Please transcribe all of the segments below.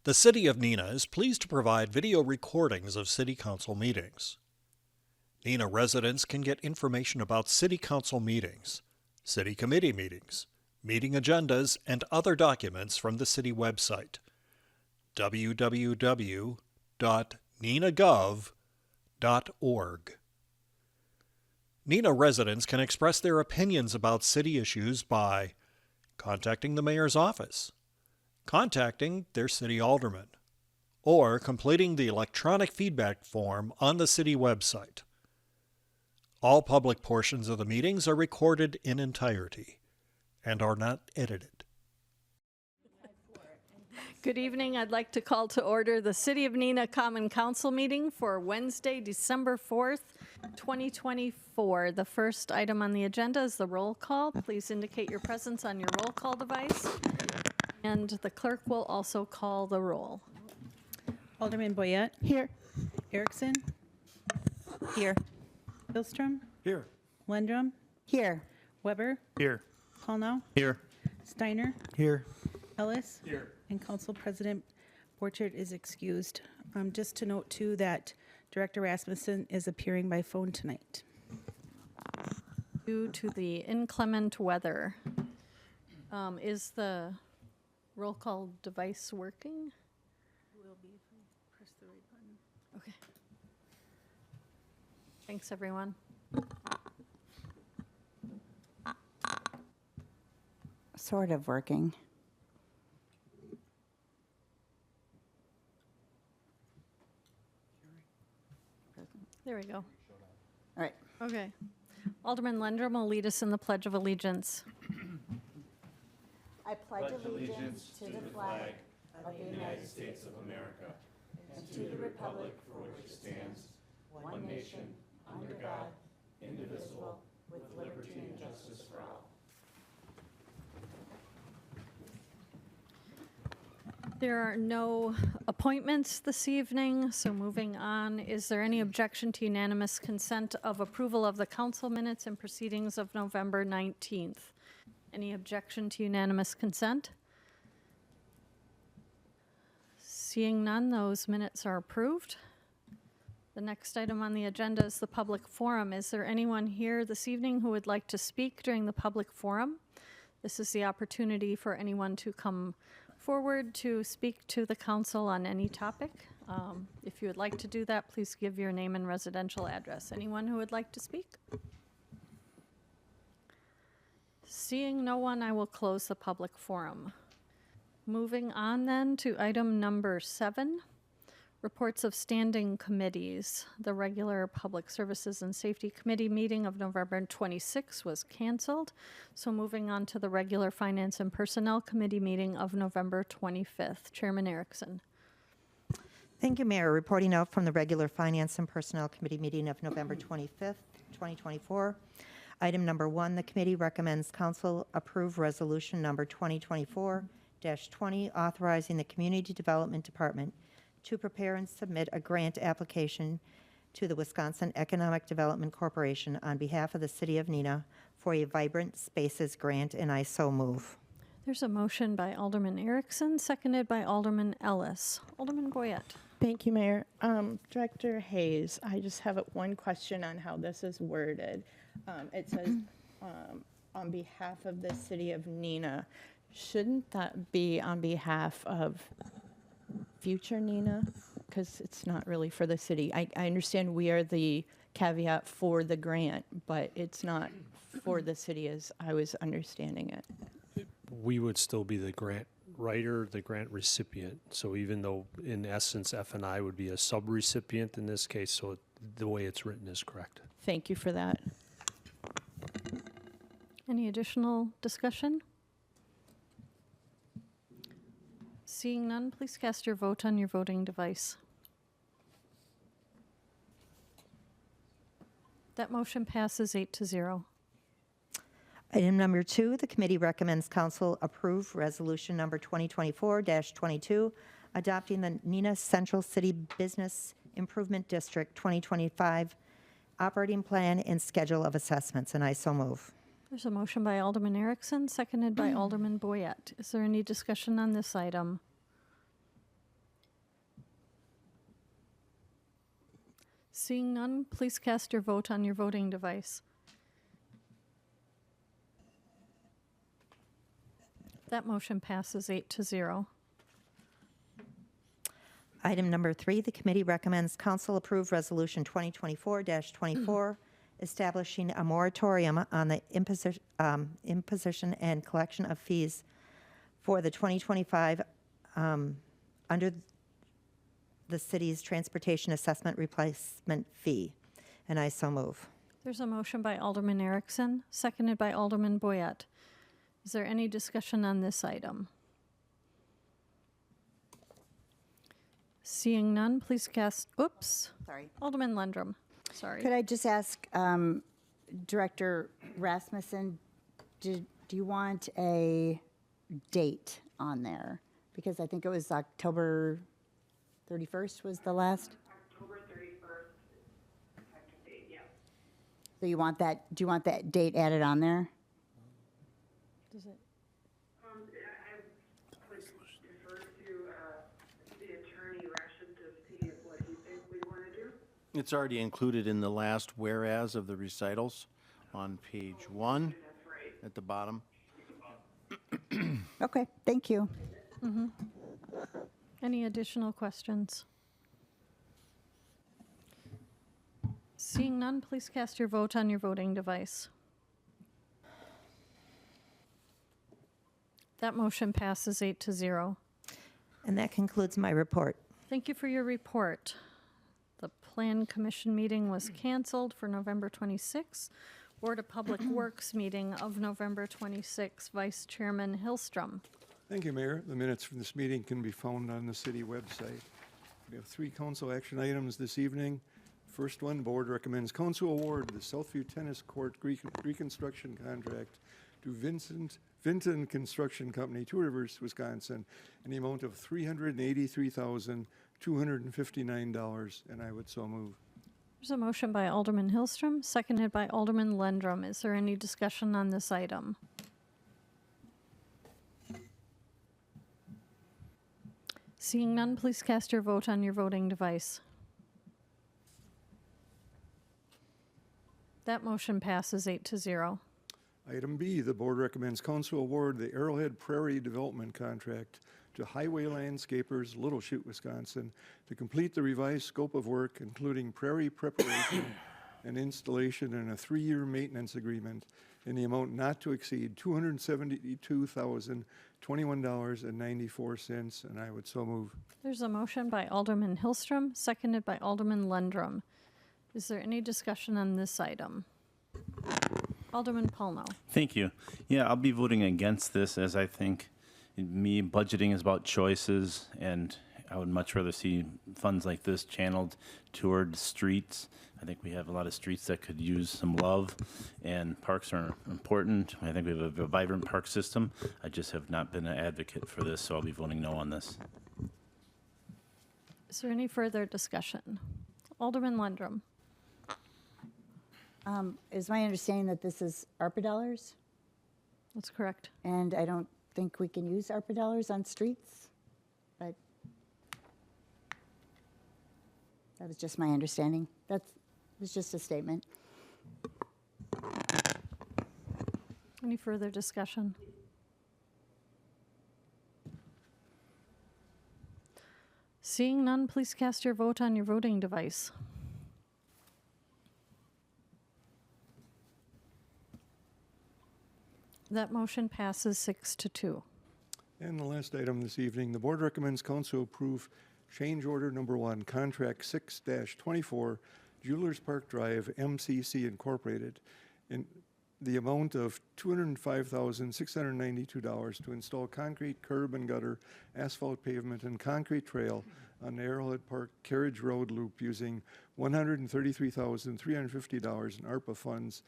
The City of Neenah is pleased to provide video recordings of City Council meetings. Neenah residents can get information about City Council meetings, City Committee meetings, meeting agendas, and other documents from the City website, www.neenahgov.org. Neenah residents can express their opinions about city issues by contacting the mayor's office, contacting their city alderman, or completing the electronic feedback form on the city website. All public portions of the meetings are recorded in entirety and are not edited. Good evening. I'd like to call to order the City of Neenah Common Council meeting for Wednesday, December 4th, 2024. The first item on the agenda is the roll call. Please indicate your presence on your roll call device, and the clerk will also call the roll. Alderman Boyette. Here. Erickson. Here. Hillstrom. Here. Lendrum. Here. Weber. Here. Paulnow. Here. Steiner. Here. Ellis. Here. And Council President Borchert is excused. Just to note too that Director Rasmussen is appearing by phone tonight. Due to the inclement weather, is the roll call device working? Will be if I press the right button. Okay. Thanks, everyone. Sort of working. There we go. All right. Okay. Alderman Lendrum will lead us in the Pledge of Allegiance. I pledge allegiance to the flag of the United States of America and to the republic for which it stands, one nation, under God, indivisible, with liberty and justice for all. There are no appointments this evening, so moving on. Is there any objection to unanimous consent of approval of the council minutes and proceedings of November 19th? Any objection to unanimous consent? Seeing none, those minutes are approved. The next item on the agenda is the public forum. Is there anyone here this evening who would like to speak during the public forum? This is the opportunity for anyone to come forward to speak to the council on any topic. If you would like to do that, please give your name and residential address. Anyone who would like to speak? Seeing no one, I will close the public forum. Moving on then to item number 7, reports of standing committees. The regular Public Services and Safety Committee meeting of November 26 was canceled. So moving on to the regular Finance and Personnel Committee meeting of November 25th. Chairman Erickson. Thank you, Mayor. Reporting out from the regular Finance and Personnel Committee meeting of November 25th, 2024. Item number 1, the committee recommends council approve resolution number 2024-20 authorizing the Community Development Department to prepare and submit a grant application to the Wisconsin Economic Development Corporation on behalf of the City of Neenah for a Vibrant Spaces grant, and I so move. There's a motion by Alderman Erickson, seconded by Alderman Ellis. Alderman Boyette. Thank you, Mayor. Director Hayes, I just have one question on how this is worded. It says, on behalf of the City of Neenah. Shouldn't that be on behalf of future Neenah? Because it's not really for the city. I understand we are the caveat for the grant, but it's not for the city as I was understanding it. We would still be the grant writer, the grant recipient. So even though in essence F&I would be a sub-recipient in this case, so the way it's written is correct. Thank you for that. Any additional discussion? Seeing none, please cast your vote on your voting device. That motion passes 8-0. Item number 2, the committee recommends council approve resolution number 2024-22, adopting the Neenah Central City Business Improvement District 2025 operating plan and schedule of assessments, and I so move. There's a motion by Alderman Erickson, seconded by Alderman Boyette. Is there any discussion on this item? Seeing none, please cast your vote on your voting device. That motion passes 8-0. Item number 3, the committee recommends council approve Resolution 2024-24, establishing a moratorium on the imposition and collection of fees for the 2025 under the city's transportation assessment replacement fee. And I so move. There's a motion by Alderman Erickson, seconded by Alderman Boyette. Is there any discussion on this item? Seeing none, please cast, Sorry. Alderman Lundrum, sorry. Could I just ask Director Rasmussen, do you want a date on there? Because I think it was October 31st was the last. October 31st, effective date, yeah. So you want that, do you want that date added on there? Does it? I would defer to the attorney Rashid to see what he thinks we want to do. It's already included in the last whereas of the recitals on page 1 That's right. at the bottom. Okay, thank you. Any additional questions? Seeing none, please cast your vote on your voting device. That motion passes 8-0. And that concludes my report. Thank you for your report. The Plan Commission meeting was canceled for November 26th. Board of Public Works meeting of November 26th. Vice Chairman Hillstrom. Thank you, Mayor. The minutes from this meeting can be found on the city website. We have 3 council action items this evening. First one, board recommends council award the Southview Tennis Court reconstruction contract to Vinton Construction Company, Two Rivers, Wisconsin, in the amount of $383,259, and I would so move. There's a motion by Alderman Hillstrom, seconded by Alderman Lundrum. Is there any discussion on this item? Seeing none, please cast your vote on your voting device. That motion passes 8-0. Item B, the board recommends council award the Arrowhead Prairie Development Contract to Highway Landscapers, Little Chute, Wisconsin, to complete the revised scope of work, including prairie preparation and installation in a 3-year maintenance agreement in the amount not to exceed $272,021.94, and I would so move. There's a motion by Alderman Hillstrom, seconded by Alderman Lundrum. Is there any discussion on this item? Alderman Paulno. Thank you. Yeah, I'll be voting against this, as I think budgeting is about choices, and I would much rather see funds like this channeled toward streets. I think we have a lot of streets that could use some love, and parks are important. I think we have a vibrant park system. I just have not been an advocate for this, so I'll be voting no on this. Is there any further discussion? Alderman Lundrum. Is my understanding that this is ARPA dollars? That's correct. And I don't think we can use ARPA dollars on streets, but that was just my understanding. That was just a statement. Any further discussion? Seeing none, please cast your vote on your voting device. That motion passes 6-2. And the last item this evening, the board recommends council approve change order number 1, contract 6-24, Jewelers Park Drive, MCC Incorporated, in the amount of $205,692 to install concrete curb and gutter, asphalt pavement, and concrete trail on the Arrowhead Park Carriage Road Loop using $133,350 in ARPA funds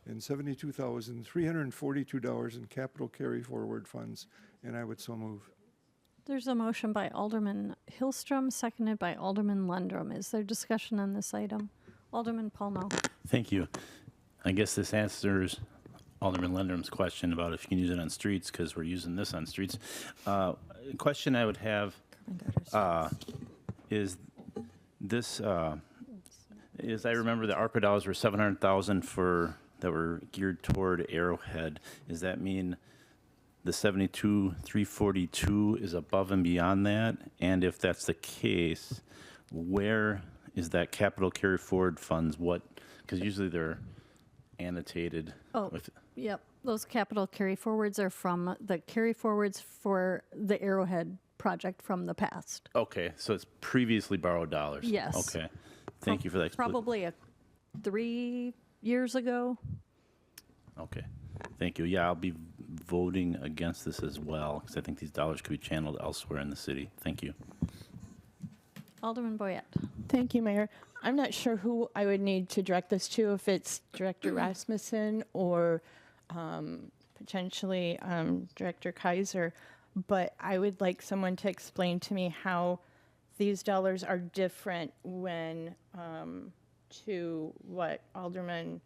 and $72,342 in capital carry forward funds, and I would so move. There's a motion by Alderman Hillstrom, seconded by Alderman Lundrum. Is there discussion on this item? Alderman Paulno. Thank you. I guess this answers Alderman Lundrum's question about if you can use it on streets, because we're using this on streets. Question I would have is this, is I remember the ARPA dollars were 700,000 that were geared toward Arrowhead. Does that mean the 72,342 is above and beyond that? And if that's the case, where is that capital carry forward funds? Because usually they're annotated. Oh, with, yep. Those capital carry forwards are from the carry forwards for the Arrowhead project from the past. okay, so it's previously borrowed dollars. Yes. Okay. Thank you for that. Probably 3 years ago. Okay. Thank you. Yeah, I'll be voting against this as well because I think these dollars could be channeled elsewhere in the city. Thank you. Alderman Boyette. Thank you, Mayor. I'm not sure who I would need to direct this to, if it's Director Rasmussen or potentially Director Kaiser, but I would like someone to explain to me how these dollars are different when to what Alderman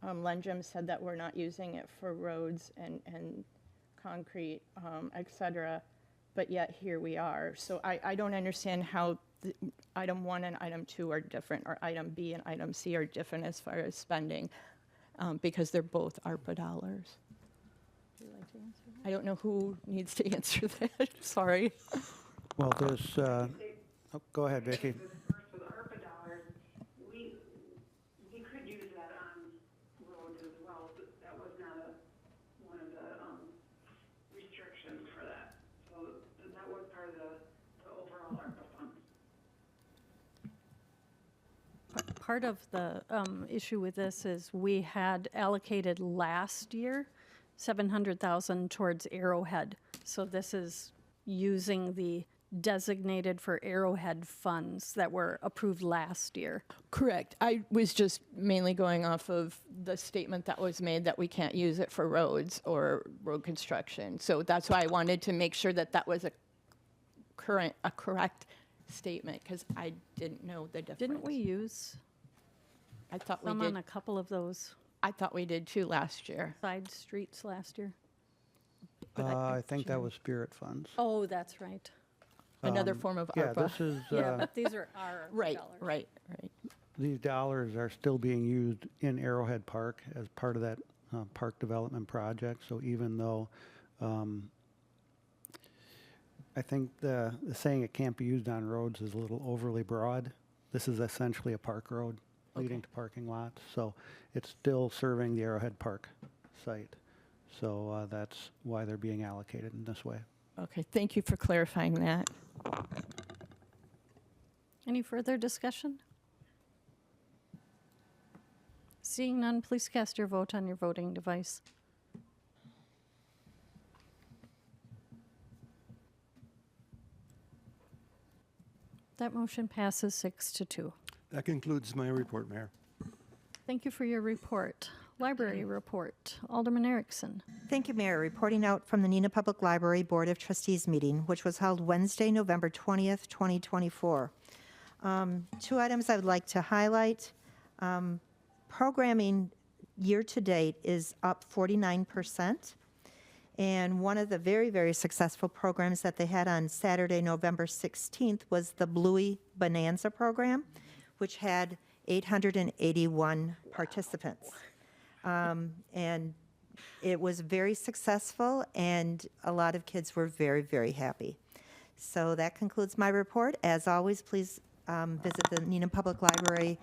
Lenjum said, that we're not using it for roads and concrete, et cetera, but yet here we are. So I don't understand how item 1 and item 2 are different, or item B and item C are different as far as spending, because they're both ARPA dollars. Would you like to answer that? I don't know who needs to answer that. Sorry. Well, there's, go ahead, Vicki. First, with ARPA dollars, we could use that on roads as well, but that was not one of the restrictions for that. So that was part of the overall ARPA funds. Part of the issue with this is we had allocated last year 700,000 towards Arrowhead. So this is using the designated for Arrowhead funds that were approved last year. Correct. I was just mainly going off of the statement that was made that we can't use it for roads or road construction. So that's why I wanted to make sure that that was a correct statement, because I didn't know the difference. Didn't we use I thought we some did. on a couple of those I thought we did too last year. side streets last year? But I think that was Spirit funds. Oh, that's right. Another form of Yeah, ARPA. this is, Yeah, but these are our Right, dollars. right. these dollars are still being used in Arrowhead Park as part of that park development project. So even though I think the saying it can't be used on roads is a little overly broad, this is essentially a park road leading to parking lots. So it's still serving the Arrowhead Park site. So that's why they're being allocated in this way. Okay, thank you for clarifying that. Any further discussion? Seeing none, please cast your vote on your voting device. That motion passes 6-2. That concludes my report, Mayor. Thank you for your report. Library report. Alderman Erickson. Thank you, Mayor. Reporting out from the Neenah Public Library Board of Trustees meeting, which was held Wednesday, November 20th, 2024. 2 items I would like to highlight. Programming year-to-date is up 49%. And one of the very, very successful programs that they had on Saturday, November 16th, was the Bluey Bonanza program, which had 881 participants. And it was very successful, and a lot of kids were very, very happy. So that concludes my report. As always, please visit the Neenah Public Library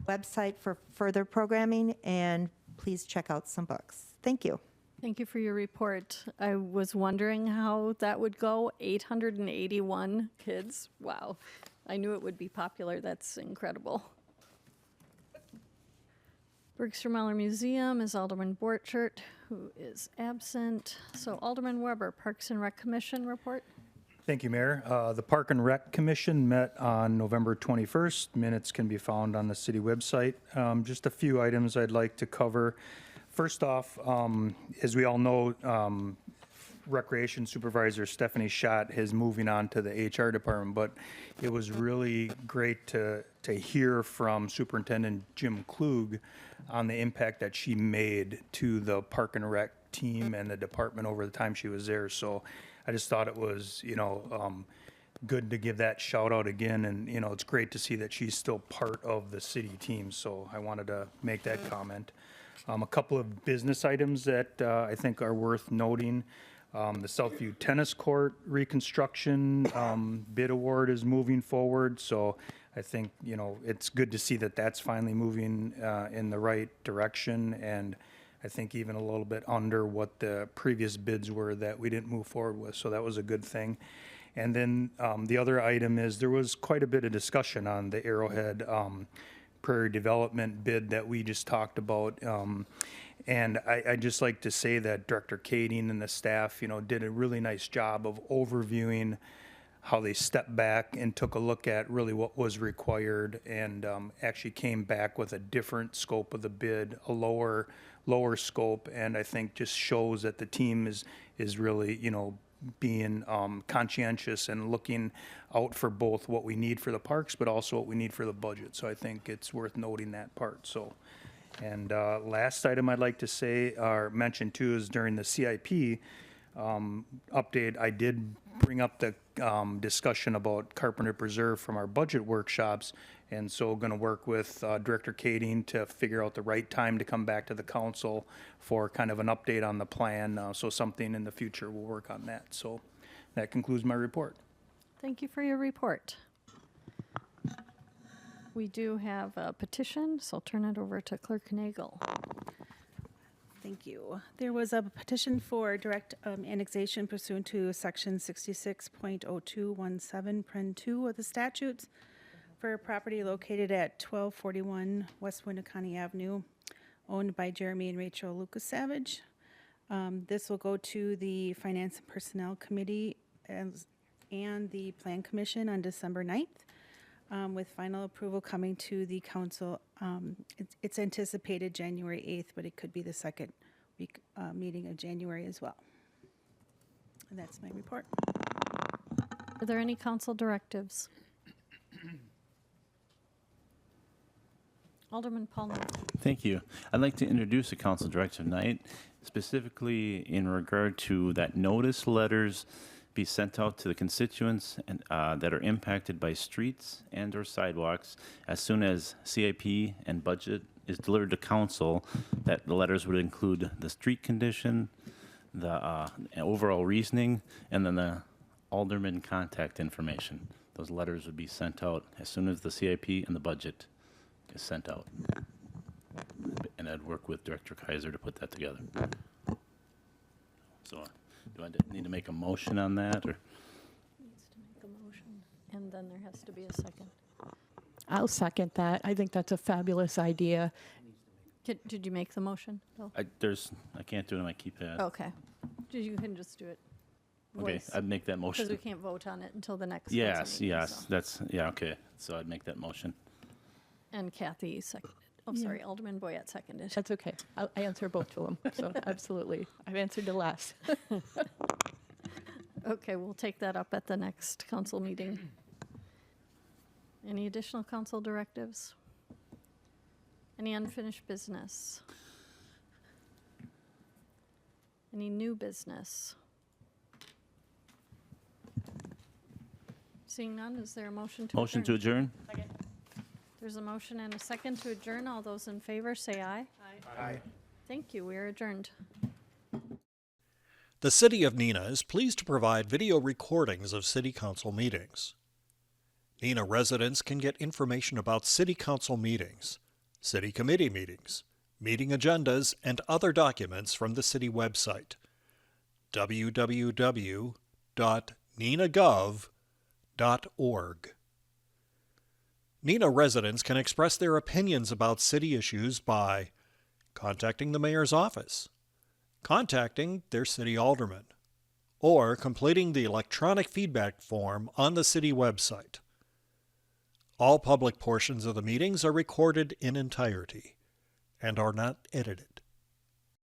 website for further programming, and please check out some books. Thank you. Thank you for your report. I was wondering how that would go. 881 kids. Wow. I knew it would be popular. That's incredible. Bergstrom-Meller Museum is Alderman Borchert, who is absent. So Alderman Weber, Parks and Rec Commission report. Thank you, Mayor. The Park and Rec Commission met on November 21st. Minutes can be found on the city website. Just a few items I'd like to cover. First off, as we all know, Recreation Supervisor Stephanie Schott is moving on to the HR department, but it was really great to hear from Superintendent Jim Klug on the impact that she made to the Park and Rec team and the department over the time she was there. So I just thought it was, good to give that shout out again. And, you know, it's great to see that she's still part of the city team. So I wanted to make that comment. A couple of business items that I think are worth noting. The Southview Tennis Court reconstruction bid award is moving forward. So I think, you know, it's good to see that that's finally moving in the right direction. And I think even a little bit under what the previous bids were that we didn't move forward with. So that was a good thing. And then the other item is there was quite a bit of discussion on the Arrowhead Prairie Development bid that we just talked about. And I'd just like to say that Director Kading and the staff, you know, did a really nice job of overviewing how they stepped back and took a look at really what was required and actually came back with a different scope of the bid, a lower scope, and I think just shows that the team is really, you know, being conscientious and looking out for both what we need for the parks, but also what we need for the budget. So I think it's worth noting that part. So, and last item I'd like to say or mention too is during the CIP update, I did bring up the discussion about Carpenter Preserve from our budget workshops. And so going to work with Director Kading to figure out the right time to come back to the council for kind of an update on the plan. So something in the future, we'll work on that. So that concludes my report. Thank you for your report. We do have a petition, so I'll turn it over to Clerk Nagel. Thank you. There was a petition for direct annexation pursuant to section 66.0217, Pren 2 of the statutes for property located at 1241 West Winneconne Avenue, owned by Jeremy and Rachel Lucas Savage. This will go to the Finance and Personnel Committee and the Plan Commission on December 9th. With final approval coming to the council. It's anticipated January 8th, but it could be the second week meeting of January as well. And that's my report. Are there any council directives? Alderman Paul North. Thank you. I'd like to introduce a council directive tonight, specifically in regard to that notice letters be sent out to the constituents and, that are impacted by streets and or sidewalks as soon as CIP and budget is delivered to council. That the letters would include the street condition, the overall reasoning, and then the alderman contact information. Those letters would be sent out as soon as the CIP and the budget is sent out. And I'd work with Director Kaiser to put that together. So do I need to make a motion on that, or? Needs to make a motion, and then there has to be a second. I'll second that. I think that's a fabulous idea. Did you make the motion, Bill? I can't do it on my keypad. Okay. You can just do it. Okay, I'd make that motion. Because we can't vote on it until the next Yes, council meeting, yes, so. that's, yeah, okay. So I'd make that motion. And Kathy seconded. Oh, sorry, Alderman Boyette seconded. That's okay. I answer both of them. So absolutely. I've answered the last. Okay, we'll take that up at the next council meeting. Any additional council directives? Any unfinished business? Any new business? Seeing none, is there a motion to Motion to adjourn? There's a motion and a second to adjourn. All those in favor say aye. Aye. Thank you. We are adjourned. The City of Neenah is pleased to provide video recordings of City Council meetings. Neenah residents can get information about City Council meetings, City Committee meetings, meeting agendas, and other documents from the City website, www.neenahgov.org. Neenah residents can express their opinions about city issues by contacting the mayor's office, contacting their city alderman, or completing the electronic feedback form on the city website. All public portions of the meetings are recorded in entirety and are not edited.